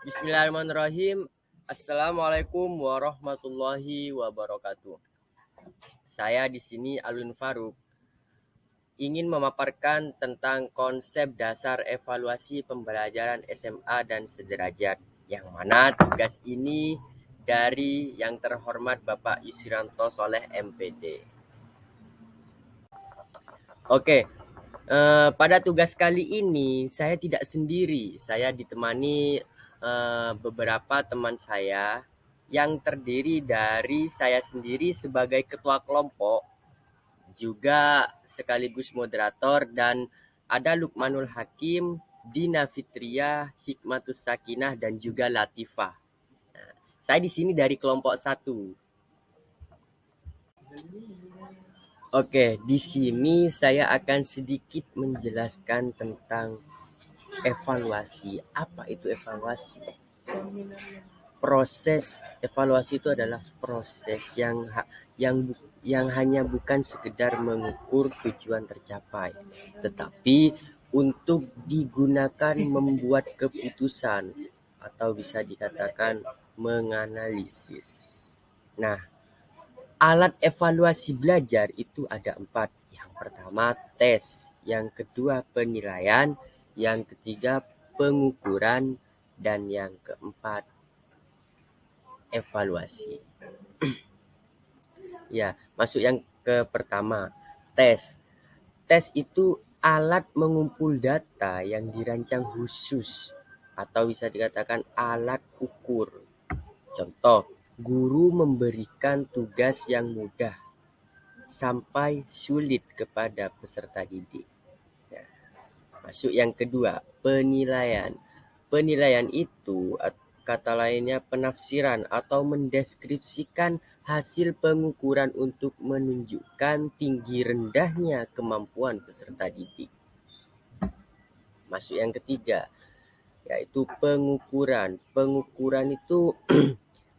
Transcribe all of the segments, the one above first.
Bismillahirrahmanirrahim. Assalamualaikum warahmatullahi wabarakatuh. Saya di sini Alwin Faruk ingin memaparkan tentang konsep dasar evaluasi pembelajaran SMA dan sederajat, yang mana tugas ini dari yang terhormat Bapak Yusrianto Soleh MPD. Oke, pada tugas kali ini saya tidak sendiri. Saya ditemani beberapa teman saya yang terdiri dari saya sendiri sebagai ketua kelompok, juga sekaligus moderator, dan ada Lukmanul Hakim, Dina Fitria, Hikmatus Sakinah, dan juga Latifah. Saya di sini dari kelompok 1. Oke, di sini saya akan sedikit menjelaskan tentang evaluasi. Apa itu evaluasi? Proses evaluasi itu adalah proses yang hanya bukan sekedar mengukur tujuan tercapai, tetapi untuk digunakan membuat keputusan atau bisa dikatakan menganalisis. Nah, alat evaluasi belajar itu ada 4. Yang pertama tes, yang kedua penilaian, yang ketiga pengukuran, dan yang keempat evaluasi. Ya, masuk yang ke pertama, tes. Tes itu alat mengumpul data yang dirancang khusus atau bisa dikatakan alat ukur. Contoh, guru memberikan tugas yang mudah sampai sulit kepada peserta didik. Ya. Masuk yang kedua, penilaian. Penilaian itu kata lainnya penafsiran atau mendeskripsikan hasil pengukuran untuk menunjukkan tinggi rendahnya kemampuan peserta didik. Masuk yang ketiga, yaitu pengukuran. Pengukuran itu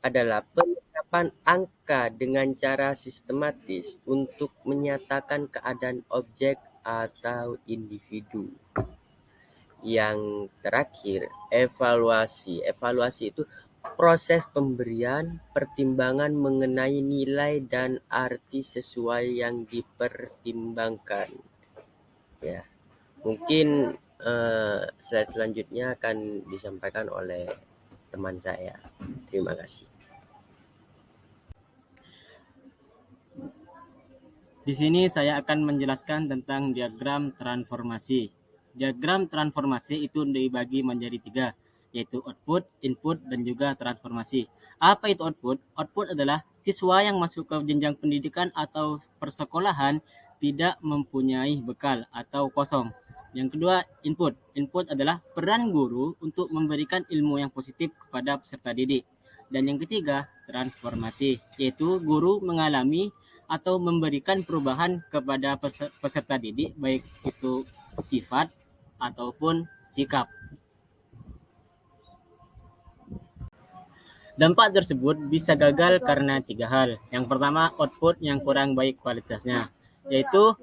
adalah penetapan angka dengan cara sistematis untuk menyatakan keadaan objek atau individu. Yang terakhir, evaluasi. Evaluasi itu proses pemberian pertimbangan mengenai nilai dan arti sesuai yang dipertimbangkan. Ya, mungkin slide selanjutnya akan disampaikan oleh teman saya. Terima kasih. Di sini saya akan menjelaskan tentang diagram transformasi. Diagram transformasi itu dibagi menjadi 3, yaitu output, input, dan juga transformasi. Apa itu output? Output adalah siswa yang masuk ke jenjang pendidikan atau persekolahan tidak mempunyai bekal atau kosong. Yang kedua, input. Input adalah peran guru untuk memberikan ilmu yang positif kepada peserta didik. Dan yang ketiga, transformasi, yaitu guru mengalami atau memberikan perubahan kepada peserta didik, baik itu sifat ataupun sikap. Dampak tersebut bisa gagal karena 3 hal. Yang pertama, output yang kurang baik kualitasnya, yaitu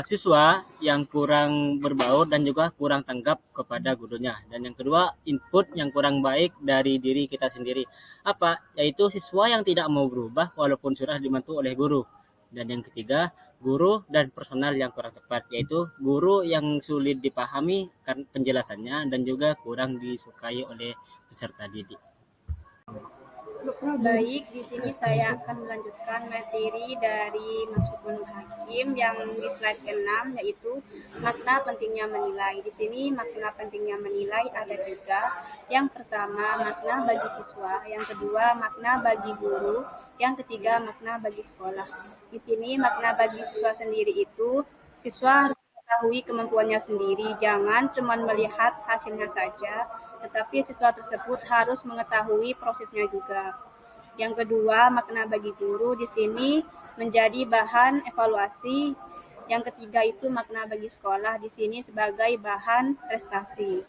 siswa yang kurang berbaur dan juga kurang tanggap kepada gurunya. Dan yang kedua, input yang kurang baik dari diri kita sendiri. Apa? Yaitu siswa yang tidak mau berubah walaupun sudah dibantu oleh guru. Dan yang ketiga, guru dan personal yang kurang tepat, yaitu guru yang sulit dipahami kan penjelasannya dan juga kurang disukai oleh peserta didik. Baik, di sini saya akan melanjutkan materi dari Mas Lukmanul Hakim yang di slide ke-6, yaitu makna pentingnya menilai. Di sini makna pentingnya menilai ada 3. Yang pertama, makna bagi siswa. Yang kedua, makna bagi guru. Yang ketiga, makna bagi sekolah. Di sini makna bagi siswa sendiri itu, siswa harus mengetahui kemampuannya sendiri, jangan cuma melihat hasilnya saja, tetapi siswa tersebut harus mengetahui prosesnya juga. Yang kedua, makna bagi guru di sini menjadi bahan evaluasi. Yang ketiga itu makna bagi sekolah di sini sebagai bahan prestasi.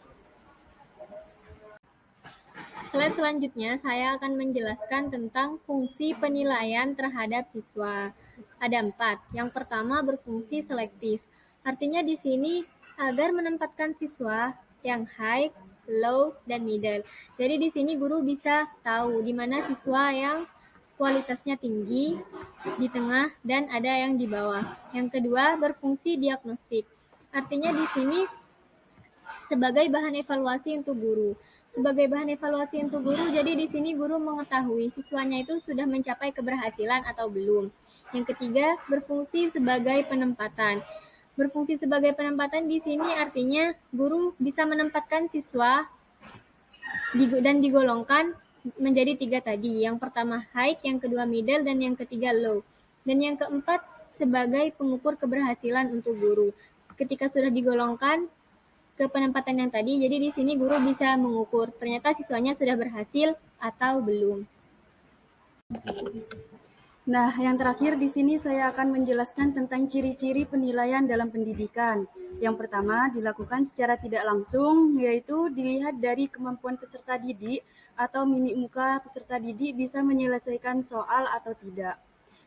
Slide selanjutnya saya akan menjelaskan tentang fungsi penilaian terhadap siswa. Ada 4. Yang pertama berfungsi selektif. Artinya di sini agar menempatkan siswa yang high low, dan middle. Jadi di sini guru bisa tahu di mana siswa yang kualitasnya tinggi, di tengah, dan ada yang di bawah. Yang kedua, berfungsi diagnostik. Artinya di sini sebagai bahan evaluasi untuk guru. Sebagai bahan evaluasi untuk guru, jadi di sini guru mengetahui siswanya itu sudah mencapai keberhasilan atau belum. Yang ketiga, berfungsi sebagai penempatan. Berfungsi sebagai penempatan di sini artinya guru bisa menempatkan siswa dan digolongkan menjadi 3 tadi. Yang pertama high, yang kedua middle, dan yang ketiga low. Dan yang keempat sebagai pengukur keberhasilan untuk guru. Ketika sudah digolongkan ke penempatan yang tadi, jadi di sini guru bisa mengukur ternyata siswanya sudah berhasil atau belum. Nah, yang terakhir di sini saya akan menjelaskan tentang ciri-ciri penilaian dalam pendidikan. Yang pertama, dilakukan secara tidak langsung, yaitu dilihat dari kemampuan peserta didik atau mimik muka peserta didik bisa menyelesaikan soal atau tidak.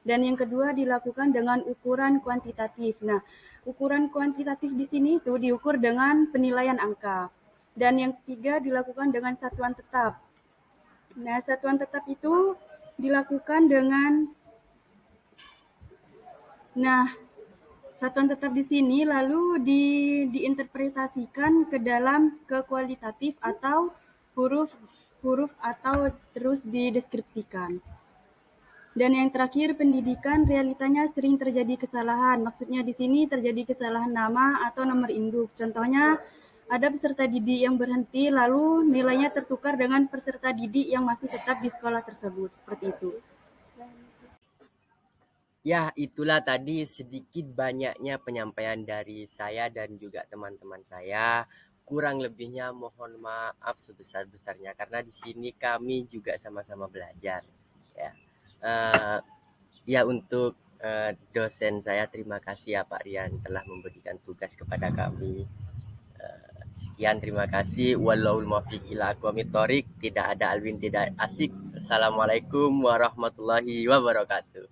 Dan yang kedua, dilakukan dengan ukuran kuantitatif. Nah, ukuran kuantitatif di sini itu diukur dengan penilaian angka. Dan yang ketiga, dilakukan dengan satuan tetap. Nah, satuan tetap itu dilakukan dengan satuan tetap di sini lalu diinterpretasikan ke dalam ke kualitatif atau huruf atau terus dideskripsikan. Dan yang terakhir, pendidikan realitanya sering terjadi kesalahan. Maksudnya di sini terjadi kesalahan nama atau nomor induk. Contohnya ada peserta didik yang berhenti lalu nilainya tertukar dengan peserta didik yang masih tetap di sekolah tersebut. Seperti itu. Ya, itulah tadi sedikit banyaknya penyampaian dari saya dan juga teman-teman saya. Kurang lebihnya mohon maaf sebesar-besarnya karena di sini kami juga sama-sama belajar. Ya, Eh, ya untuk dosen saya terima kasih ya Pak Rian telah memberikan tugas kepada kami. Sekian terima kasih. Wallahul muwaffiq ila aqwamit thoriq. Tidak ada Alwin, tidak asik. Assalamualaikum warahmatullahi wabarakatuh.